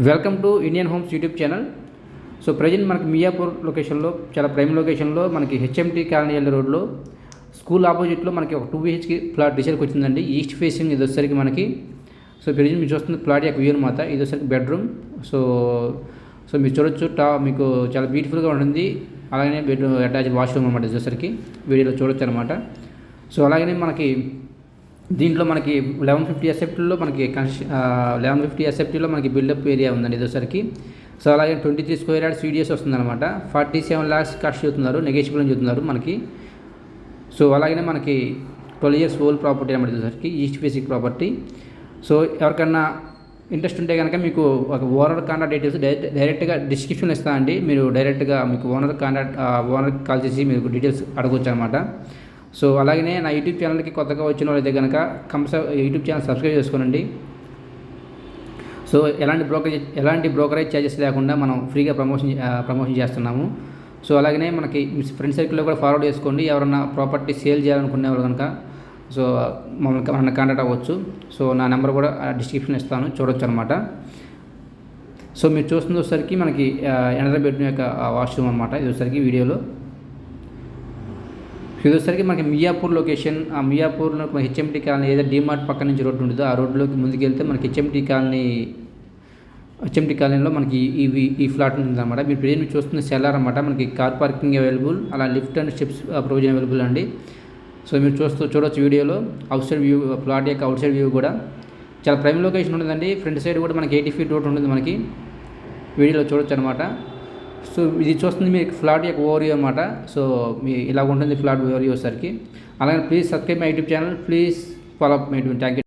Welcome to Indian homes YouTube channel. So present మనకి మియాపూర్ లొకేషన్లో చాలా ప్రైమ్ లొకేషన్లో మనకి హెచ్ఎంటీ కాలనీ రోడ్లో స్కూల్ ఆపోజిట్లో మనకి ఒక 2 BHK ప్లాట్ డిసైడ్కి వచ్చిందండి. ఈస్ట్ ఫేసింగ్ ఇది వచ్చేసరికి మనకి. సో ప్రజెంట్ మీరు చూస్తుంది ప్లాట్ యొక్క వ్యూ అనమాట. ఇది వచ్చేసరికి బెడ్రూమ్. సో సో మీరు చూడొచ్చు మీకు చాలా బ్యూటిఫుల్గా ఉంటుంది. అలాగే బెడ్రూమ్ అటాచ్డ్ వాష్రూమ్ అనమాట. ఇది వచ్చేసరికి వీడియోలో చూడొచ్చు అనమాట. సో అలాగనే మనకి దీంట్లో మనకి 1150 ఎస్ఎఫ్టీలో మనకి 1150 ఎస్ఎఫ్టీలో మనకి బిల్డప్ ఏరియా ఉందండి ఇదోసరికి. సో అలాగే 23 స్క్వేర్ యార్డ్స్ CDS వస్తుందన్నమాట. 47 lakhs కాస్ట్ చెబుతున్నారు, నెగోషియబుల్ అని చెబుతున్నారు మనకి. సో అలాగే మనకి 12 years ఓల్డ్ ప్రాపర్టీ అనమాట ఇదోసరికి, ఈస్ట్ ఫేసింగ్ ప్రాపర్టీ. సో ఎవరికన్నా ఇంట్రెస్ట్ ఉంటే కనుక మీకు ఒక ఓనర్ కాంటాక్ట్ డీటెయిల్స్ డైరెక్ట్గా డిస్క్రిప్షన్లో ఇస్తానండి. మీరు డైరెక్ట్గా మీకు ఓనర్కి కాల్ చేసి మీకు డీటెయిల్స్ అడగవచ్చు అనమాట. సో అలాగనే నా యూట్యూబ్ ఛానల్కి కొత్తగా వచ్చిన వాళ్ళైతే కనుక యూట్యూబ్ ఛానల్ సబ్స్క్రైబ్ చేసుకోనండి. సో ఎలాంటి బ్రోకరేజ్ ఛార్జెస్ లేకుండా మనం ఫ్రీగా ప్రమోషన్ చేస్తున్నాము. సో అలాగనే మనకి ఫ్రెండ్ సర్కిల్లో కూడా ఫార్వర్డ్ చేసుకోండి. ఎవరన్నా ప్రాపర్టీ సేల్ చేయాలనుకునే వాళ్ళు కనుక సో మమ్మల్ని కాంటాక్ట్ అవ్వచ్చు. సో నా నెంబర్ కూడా డిస్క్రిప్షన్ ఇస్తాను, చూడొచ్చు అనమాట. సో మీరు చూస్తుంది వచ్చేసరికి మనకి ఎనదర్ బెడ్రూమ్ యొక్క వాష్రూమ్ అనమాట. ఇది వచ్చేసరికి వీడియోలో ఇది వచ్చేసరికి మనకి మియాపూర్ లొకేషన్. ఆ మియాపూర్లో మనకి హెచ్ఎంటీ కాలనీ ఏదో డీమార్ట్ పక్క నుంచి రోడ్డు ఉంటుందో ఆ రోడ్లోకి ముందుకెళ్తే మనకి హెచ్ఎంటీ కాలనీలో మనకి ఈ ఫ్లాట్ ఉంటుందన్నమాట. మీరు ప్రజెంట్ చూస్తున్న సెల్లార్ అనమాట. మనకి కార్ పార్కింగ్ అవైలబుల్, అలా lift and steps provision available అండి. సో మీరు చూడొచ్చు వీడియోలో అవుట్ సైడ్ వ్యూ, ప్లాట్ యొక్క అవుట్ సైడ్ వ్యూ కూడా చాలా ప్రైమ్ లొకేషన్ ఉంటుందండి. ఫ్రంట్ సైడ్ కూడా మనకి 80 feet రోడ్ ఉంటుంది మనకి, వీడియోలో చూడొచ్చు అనమాట. సో ఇది చూస్తుంది మీకు ఫ్లాట్ యొక్క ఓవర్వ్యూ అనమాట. సో మీ ఇలా ఉంటుంది ఫ్లాట్ ఓవర్వ్యూ వచ్చేసరికి. అలాగే please subscribe my YouTube channel, please follow up my YouTube. Thank you.